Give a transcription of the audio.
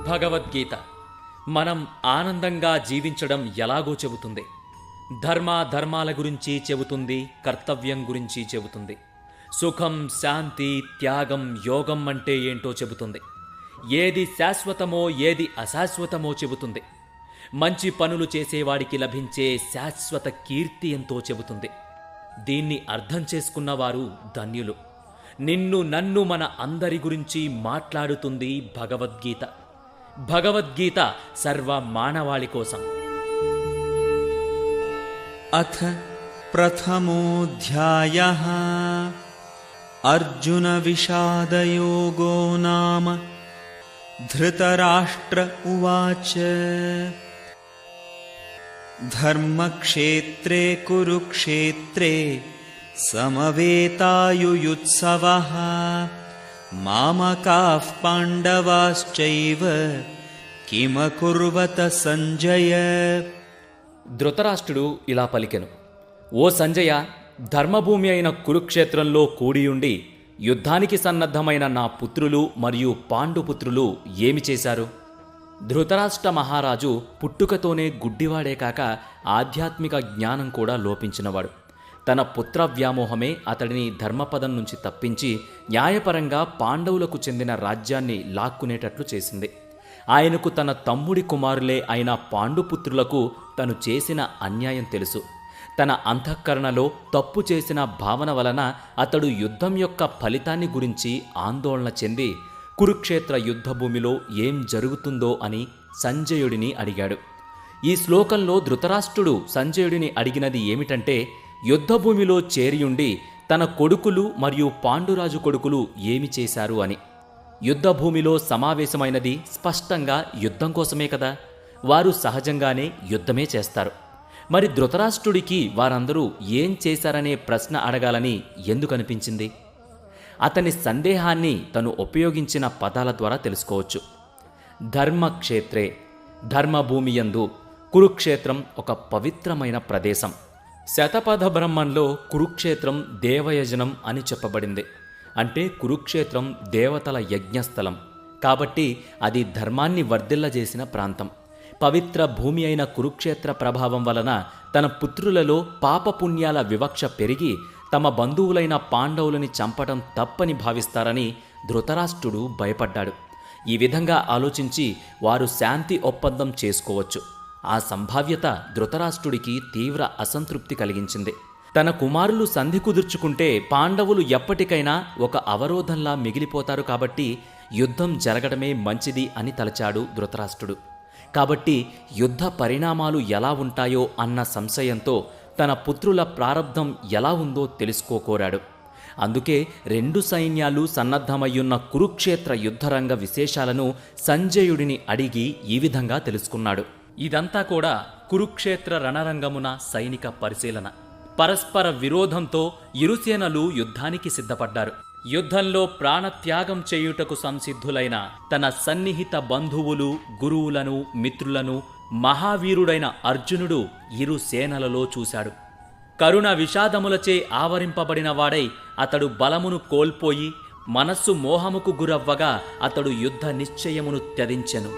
భగవద్గీత మనం ఆనందంగా జీవించడం ఎలాగో చెబుతుంది. ధర్మాల గురించి చెబుతుంది, కర్తవ్యం గురించి చెబుతుంది. సుఖం, శాంతి, త్యాగం, యోగం అంటే ఏంటో చెబుతుంది. ఏది శాశ్వతమో ఏది అశాశ్వతమో చెబుతుంది. మంచి పనులు చేసేవాడికి లభించే శాశ్వత కీర్తి ఎంతో చెబుతుంది. దీన్ని అర్థం చేసుకున్నవారు ధన్యులు. నిన్ను నన్ను మన అందరి గురించి మాట్లాడుతుంది భగవద్గీత. భగవద్గీత సర్వ మానవాళి కోసం. అథ ప్రథమోऽధ్యాయః అర్జున విషాదయోగో నామ. ధృతరాష్ట్ర ఉవాచ ధర్మక్షేత్రే కురుక్షేత్రే సమవేతాయుయుత్సవః మామకాః పాండవాశ్చైవ కిమకుర్వత సంజయ. ధృతరాష్ట్రుడు ఇలా పలికెను: ఓ సంజయ, ధర్మభూమి అయిన కురుక్షేత్రంలో కూడియుండి యుద్ధానికి సన్నద్ధమైన నా పుత్రులు మరియు పాండుపుత్రులు ఏమి చేశారు? ధృతరాష్ట్ర మహారాజు పుట్టుకతోనే గుడ్డివాడే కాక ఆధ్యాత్మిక జ్ఞానం కూడా లోపించినవాడు. తన పుత్ర వ్యామోహమే అతడిని ధర్మపదం నుంచి తప్పించి న్యాయపరంగా పాండవులకు చెందిన రాజ్యాన్ని లాక్కునేటట్లు చేసింది. ఆయనకు తన తమ్ముడి కుమారులే అయిన పాండుపుత్రులకు తను చేసిన అన్యాయం తెలుసు. తన అంతఃకరణలో తప్పు చేసిన భావన వలన అతడు యుద్ధం యొక్క ఫలితాన్ని గురించి ఆందోళన చెంది కురుక్షేత్ర యుద్ధభూమిలో ఏం జరుగుతుందో అని సంజయుడిని అడిగాడు. ఈ శ్లోకంలో ధృతరాష్ట్రుడు సంజయుడిని అడిగినది ఏమిటంటే, యుద్ధభూమిలో చేరియుండి తన కొడుకులు మరియు పాండురాజు కొడుకులు ఏమి చేశారు అని. యుద్ధభూమిలో సమావేశమైనది స్పష్టంగా యుద్ధం కోసమే కదా. వారు సహజంగానే యుద్ధమే చేస్తారు. మరి ధృతరాష్ట్రుడికి వారందరూ ఏం చేశారనే ప్రశ్న అడగాలని ఎందుకనిపించింది? అతని సందేహాన్ని తను ఉపయోగించిన పదాల ద్వారా తెలుసుకోవచ్చు. ధర్మక్షేత్రే, ధర్మభూమియందు కురుక్షేత్రం ఒక పవిత్రమైన ప్రదేశం. శతపథ బ్రహ్మంలో కురుక్షేత్రం దేవయజనం అని చెప్పబడింది. అంటే కురుక్షేత్రం దేవతల యజ్ఞస్థలం. కాబట్టి అది ధర్మాన్ని వర్ధిల్లజేసిన ప్రాంతం. పవిత్ర భూమి అయిన కురుక్షేత్ర ప్రభావం వలన తన పుత్రులలో పాపపుణ్యాల వివక్ష పెరిగి తమ బంధువులైన పాండవులని చంపడం తప్పని భావిస్తారని ధృతరాష్ట్రుడు భయపడ్డాడు. ఈ విధంగా ఆలోచించి వారు శాంతి ఒప్పందం చేసుకోవచ్చు. ఆ సంభావ్యత ధృతరాష్ట్రుడికి తీవ్ర అసంతృప్తి కలిగించింది. తన కుమారులు సంధి కుదుర్చుకుంటే పాండవులు ఎప్పటికైనా ఒక అవరోధంలా మిగిలిపోతారు. కాబట్టి యుద్ధం జరగడమే మంచిది అని తలచాడు ధృతరాష్ట్రుడు. కాబట్టి యుద్ధ పరిణామాలు ఎలా ఉంటాయో అన్న సంశయంతో తన పుత్రుల ప్రారబ్ధం ఎలా ఉందో తెలుసుకోకోరాడు. అందుకే రెండు సైన్యాలు సన్నద్ధమయ్యున్న కురుక్షేత్ర యుద్ధరంగ విశేషాలను సంజయుడిని అడిగి ఈ విధంగా తెలుసుకున్నాడు. ఇదంతా కూడా కురుక్షేత్ర రణరంగమున సైనిక పరిశీలన. పరస్పర విరోధంతో ఇరుసేనలు యుద్ధానికి సిద్ధపడ్డారు. యుద్ధంలో ప్రాణత్యాగం చేయుటకు సంసిద్ధులైన తన సన్నిహిత బంధువులు, గురువులను, మిత్రులను మహావీరుడైన అర్జునుడు ఇరు సేనలలో చూశాడు. కరుణ విషాదములచే ఆవరింపబడిన వాడై అతడు బలమును కోల్పోయి మనస్సు మోహముకు గురవ్వగా అతడు యుద్ధ నిశ్చయమును త్యజించెను.